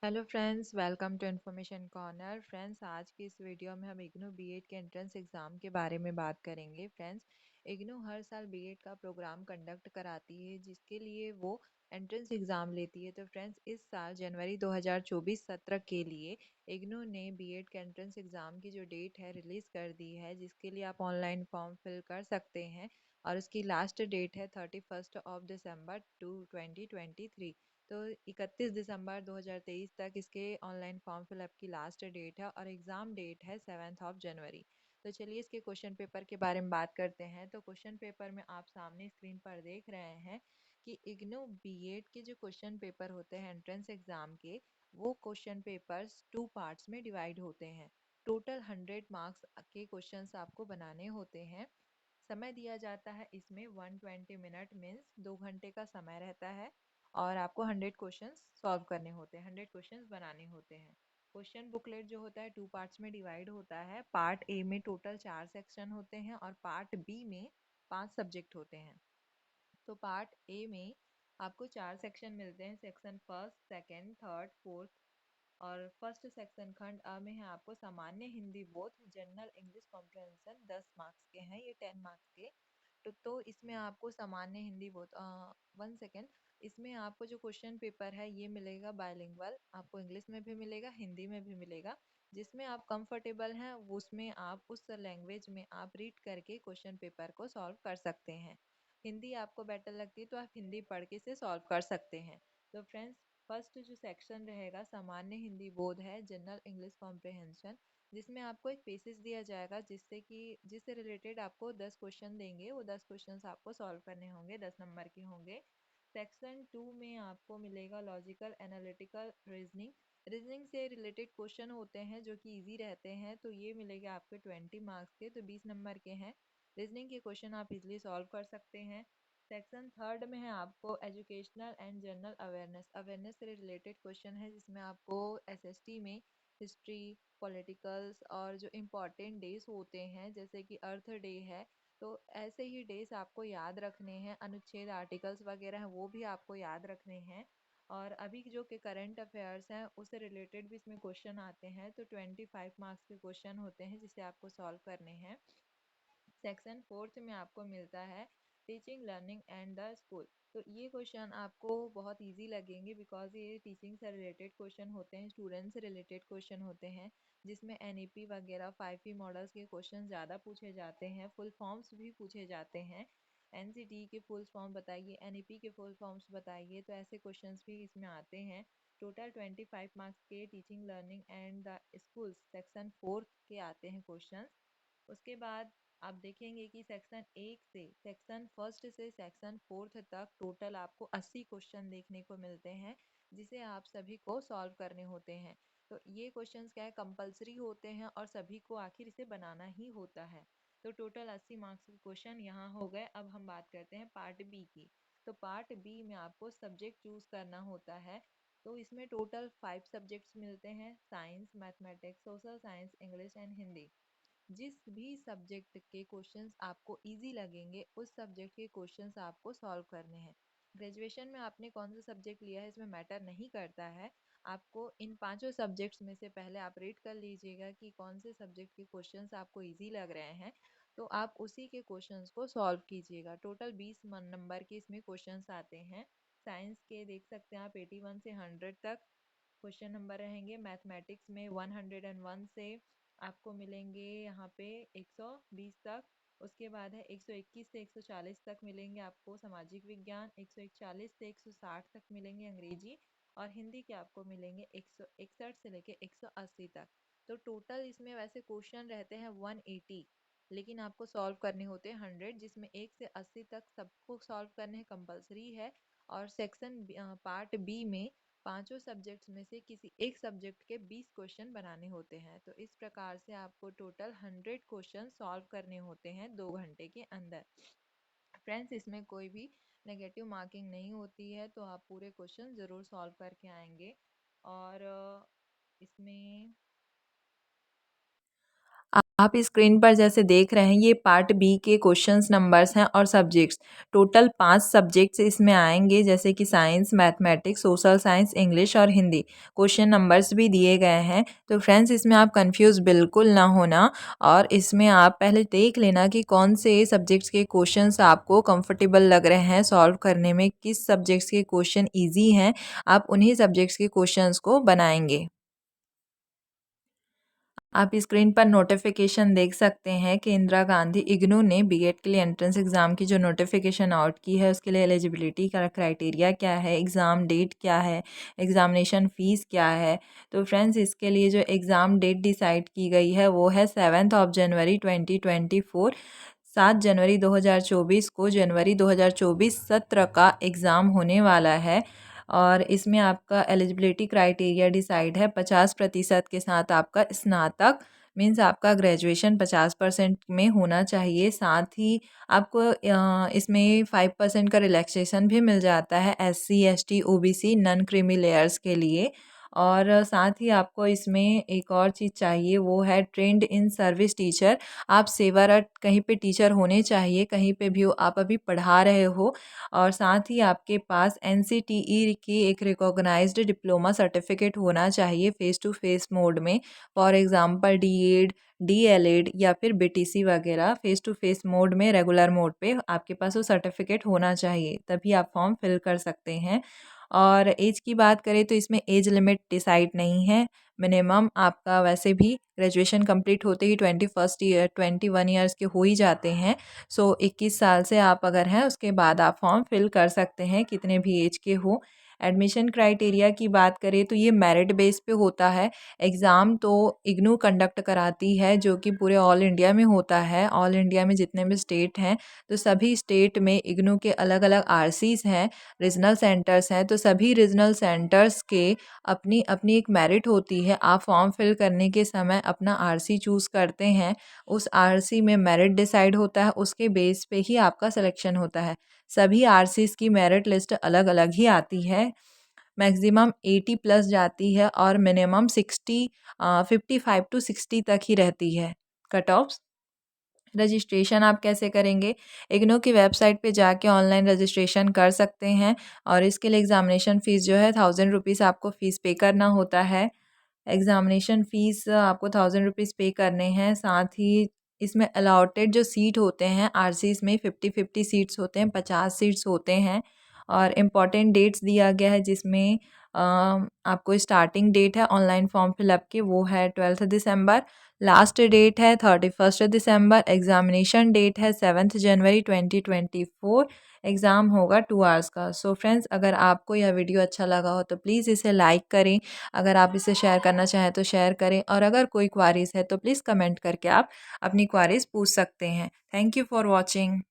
Hello friends, welcome to information corner. Friends, आज की इस वीडियो में हम इग्नू बीएड के एंट्रेंस एग्ज़ाम के बारे में बात करेंगे। फ्रेंड्स, इग्नू हर साल बीएड का प्रोग्राम कंडक्ट कराती है जिसके लिए वो एंट्रेंस एग्ज़ाम लेती है। तो फ्रेंड्स, इस साल जनवरी 2024 सत्र के लिए इग्नू ने बीएड के एंट्रेंस एग्ज़ाम की जो डेट है रिलीज़ कर दी है, जिसके लिए आप ऑनलाइन फॉर्म फिल कर सकते हैं और उसकी लास्ट डेट है 31 दिसंबर 2023। तो 31 दिसंबर 2023 तक इसके ऑनलाइन फॉर्म फिलअप की लास्ट डेट है और एग्ज़ाम डेट है 7 जनवरी। तो चलिए इसके क्वेश्चन पेपर के बारे में बात करते हैं। तो क्वेश्चन पेपर में आप सामने स्क्रीन पर देख रहे हैं कि इग्नू बीएड के जो क्वेश्चन पेपर होते हैं एंट्रेंस एग्ज़ाम के, वो क्वेश्चन पेपर्स 2 पार्ट्स में डिवाइड होते हैं। टोटल 100 मार्क्स के क्वेश्चंस आपको बनाने होते हैं। समय दिया जाता है इसमें 120 मिनट, मीन्स 2 घंटे का समय रहता है और आपको 100 क्वेश्चंस सॉल्व करने होते हैं, 100 क्वेश्चंस बनाने होते हैं। क्वेश्चन बुकलेट जो होता है 2 पार्ट्स में डिवाइड होता है। पार्ट ए में टोटल 4 सेक्शन होते हैं और पार्ट बी में 5 सब्जेक्ट होते हैं। तो पार्ट ए में आपको 4 सेक्शन मिलते हैं, section first, second, third, fourth. और फर्स्ट सेक्शन खंड अ में है आपको सामान्य हिंदी बोध, जनरल इंग्लिश कॉम्प्रहेंशन, 10 मार्क्स के हैं, ये 10 मार्क्स के। तो इसमें आपको सामान्य हिंदी बोध 1 सेकेंड, इसमें आपको जो क्वेश्चन पेपर है ये मिलेगा बायलिंगुअल, आपको इंग्लिश में भी मिलेगा, हिंदी में भी मिलेगा। जिसमें आप कंफर्टेबल हैं वो उसमें आप उस लैंग्वेज में आप रीड करके क्वेश्चन पेपर को सॉल्व कर सकते हैं। हिंदी आपको बेटर लगती है तो आप हिंदी पढ़ के से सॉल्व कर सकते हैं। तो फ्रेंड्स, फर्स्ट जो सेक्शन रहेगा सामान्य हिंदी बोध है, जनरल इंग्लिश कॉम्प्रहेंशन, जिसमें आपको एक पेसेज दिया जाएगा जिससे रिलेटेड आपको 10 क्वेश्चन देंगे। वो 10 क्वेश्चन आपको सॉल्व करने होंगे, 10 नंबर के होंगे। सेक्शन 2 में आपको मिलेगा लॉजिकल एनालिटिकल रीजनिंग से रिलेटेड क्वेश्चन होते हैं जो कि इजी रहते हैं, तो ये मिलेगा आपके 20 मार्क्स के, तो 20 नंबर के हैं। रीजनिंग के क्वेश्चन आप इजीली सॉल्व कर सकते हैं। सेक्शन थर्ड में है आपको educational and general awareness, awareness से रिलेटेड क्वेश्चन है, जिसमें आपको एसएसटी में हिस्ट्री, पॉलिटिकल्स और जो इम्पोर्टेंट डेज होते हैं जैसे कि अर्थ डे है, तो ऐसे ही डेज आपको याद रखने हैं। अनुच्छेद आर्टिकल्स वगैरह हैं वो भी आपको याद रखने हैं। और अभी जो कि करंट अफेयर्स हैं उससे रिलेटेड भी इसमें क्वेश्चन आते हैं, तो 25 मार्क्स के क्वेश्चन होते हैं जिसे आपको सॉल्व करने हैं। सेक्शन फोर्थ में आपको मिलता है teaching, learning and the school. तो ये क्वेश्चन आपको बहुत इजी लगेंगे बिकॉज ये टीचिंग से रिलेटेड क्वेश्चन होते हैं, स्टूडेंट से रिलेटेड क्वेश्चन होते हैं, जिसमें एनईपी वगैरह 5 मॉडल्स के क्वेश्चन ज़्यादा पूछे जाते हैं, फुल फॉर्म्स भी पूछे जाते हैं। एनसीटी के फुल फॉर्म बताइए, एनईपी के फुल फॉर्म्स बताइए, तो ऐसे क्वेश्चंस भी इसमें आते हैं। टोटल 25 मार्क्स के teaching, learning and the school section fourth के आते हैं क्वेश्चन। उसके बाद आप देखेंगे कि सेक्शन फर्स्ट से सेक्शन फोर्थ तक टोटल आपको 80 क्वेश्चन देखने को मिलते हैं, जिसे आप सभी को सॉल्व करने होते हैं। तो ये क्वेश्चंस क्या है, कंपलसरी होते हैं और सभी को आखिर इसे बनाना ही होता है। तो टोटल 80 मार्क्स के क्वेश्चन यहाँ हो गए। अब हम बात करते हैं पार्ट बी की। तो पार्ट बी में आपको सब्जेक्ट चूज करना होता है। तो इसमें टोटल 5 सब्जेक्ट्स मिलते हैं, science, mathematics, social science, English and Hindi. जिस भी सब्जेक्ट के क्वेश्चंस आपको इजी लगेंगे उस सब्जेक्ट के क्वेश्चंस आपको सॉल्व करने हैं। ग्रेजुएशन में आपने कौन सा सब्जेक्ट लिया है इसमें मैटर नहीं करता है। आपको इन पांचों सब्जेक्ट्स में से पहले आप रीड कर लीजिएगा कि कौन से सब्जेक्ट के क्वेश्चंस आपको इजी लग रहे हैं, तो आप उसी के क्वेश्चंस को सॉल्व कीजिएगा। टोटल 20 नंबर के इसमें क्वेश्चंस आते हैं। साइंस के देख सकते हैं आप 81 से 100 तक क्वेश्चन नंबर रहेंगे। मैथमेटिक्स में 101 से आपको मिलेंगे यहाँ पे 120 तक। उसके बाद है 121 से 140 तक मिलेंगे आपको सामाजिक विज्ञान, 141 से 160 तक मिलेंगे अंग्रेजी, और हिंदी के आपको मिलेंगे 161 से लेके 180 तक। तो टोटल इसमें वैसे क्वेश्चन रहते हैं 180, लेकिन आपको सॉल्व करने होते हैं 100, जिसमें 1 से 80 तक सबको सॉल्व करने कंपलसरी है। और सेक्शन पार्ट बी में पांचों सब्जेक्ट्स में से किसी एक सब्जेक्ट के 20 क्वेश्चन बनाने होते हैं। तो इस प्रकार से आपको टोटल 100 क्वेश्चन सॉल्व करने होते हैं 2 घंटे के अंदर। फ्रेंड्स, इसमें कोई भी नेगेटिव मार्किंग नहीं होती है, तो आप पूरे क्वेश्चन ज़रूर सॉल्व करके आएंगे। और इसमें आप स्क्रीन पर जैसे देख रहे हैं ये पार्ट बी के क्वेश्चंस नंबर्स हैं और सब्जेक्ट्स। टोटल 5 सब्जेक्ट्स इसमें आएंगे जैसे कि science, mathematics, social science, English और हिंदी। क्वेश्चन नंबर्स भी दिए गए हैं। तो फ्रेंड्स इसमें आप कंफ्यूज बिल्कुल ना होना और इसमें आप पहले देख लेना कि कौन से सब्जेक्ट्स के क्वेश्चंस आपको कंफर्टेबल लग रहे हैं सॉल्व करने में, किस सब्जेक्ट्स के क्वेश्चन ईजी हैं, आप उन्हीं सब्जेक्ट्स के क्वेश्चंस को बनाएंगे। आप स्क्रीन पर नोटिफिकेशन देख सकते हैं कि इंदिरा गांधी इग्नू ने बीएड के लिए एंट्रेंस एग्ज़ाम की जो नोटिफिकेशन आउट की है उसके लिए एलिजिबिलिटी का क्राइटेरिया क्या है, एग्ज़ाम डेट क्या है, एग्ज़ामिनेशन फ़ीस क्या है। तो फ्रेंड्स इसके लिए जो एग्ज़ाम डेट डिसाइड की गई है वो है 7 जनवरी 2024। 7 जनवरी 2024 को जनवरी 2024 सत्र का एग्ज़ाम होने वाला है। और इसमें आपका एलिजिबिलिटी क्राइटेरिया डिसाइड है 50% के साथ आपका स्नातक मीन्स आपका ग्रेजुएशन 50% में होना चाहिए। साथ ही आपको इसमें 5% का रिलैक्सेशन भी मिल जाता है SC ST OBC non creamy layers के लिए। और साथ ही आपको इसमें एक और चीज़ चाहिए वो है ट्रेंड इन सर्विस टीचर। आप सेवारत कहीं पे टीचर होने चाहिए, कहीं पे भी हो आप अभी पढ़ा रहे हो और साथ ही आपके पास NCTE की एक रिकॉग्नाइज्ड डिप्लोमा सर्टिफिकेट होना चाहिए फेस टू फेस मोड में। फॉर एग्जांपल DED, DLED या फिर BTC वगैरह फेस टू फेस मोड में रेगुलर मोड पे आपके पास वो सर्टिफिकेट होना चाहिए, तभी आप फॉर्म फिल कर सकते हैं। और एज की बात करें तो इसमें एज लिमिट डिसाइड नहीं है। मिनिमम आपका वैसे भी ग्रेजुएशन कंप्लीट होते ही 21 ईयर्स के हो ही जाते हैं। सो 21 साल से आप अगर हैं उसके बाद आप फॉर्म फिल कर सकते हैं कितने भी एज के हो। एडमिशन क्राइटेरिया की बात करें तो ये मेरिट बेस पे होता है। एग्ज़ाम तो इग्नू कंडक्ट कराती है जो कि पूरे ऑल इंडिया में होता है। ऑल इंडिया में जितने भी स्टेट हैं तो सभी स्टेट में इग्नू के अलग अलग RCs हैं, रीजनल सेंटर्स हैं। तो सभी रीजनल सेंटर्स के अपनी अपनी एक मेरिट होती है। आप फॉर्म फिल करने के समय अपना RC चूज़ करते हैं, उस RC में मेरिट डिसाइड होता है, उसके बेस पे ही आपका सिलेक्शन होता है। सभी RCs की मेरिट लिस्ट अलग अलग ही आती है। मैक्सिमम 80 प्लस जाती है और मिनिमम 55 टू 60 तक ही रहती है कट ऑफ। रजिस्ट्रेशन आप कैसे करेंगे? इग्नू की वेबसाइट पे जाके ऑनलाइन रजिस्ट्रेशन कर सकते हैं और इसके लिए एग्ज़ामिनेशन फ़ीस जो है 1000 रुपीज़ आपको फ़ीस पे करना होता है। एग्ज़ामिनेशन फ़ीस आपको 1000 रुपीज़ पे करने हैं। साथ ही इसमें अलॉटेड जो सीट होते हैं RCs में 50-50 सीट्स होते हैं, 50 सीट्स होते हैं। और इम्पॉर्टेंट डेट्स दिया गया है जिसमें आपको स्टार्टिंग डेट है ऑनलाइन फॉर्म फिलअप की वो है 12 दिसंबर। लास्ट डेट है 31 दिसंबर। एग्ज़ामिनेशन डेट है 7 जनवरी 2024। एग्ज़ाम होगा 2 आवर्स का। सो फ्रेंड्स अगर आपको यह वीडियो अच्छा लगा हो तो प्लीज़ इसे लाइक करें। अगर आप इसे शेयर करना चाहें तो शेयर करें और अगर कोई क्वारीज़ है तो प्लीज़ कमेंट करके आप अपनी क्वारीज़ पूछ सकते हैं। Thank you for watching.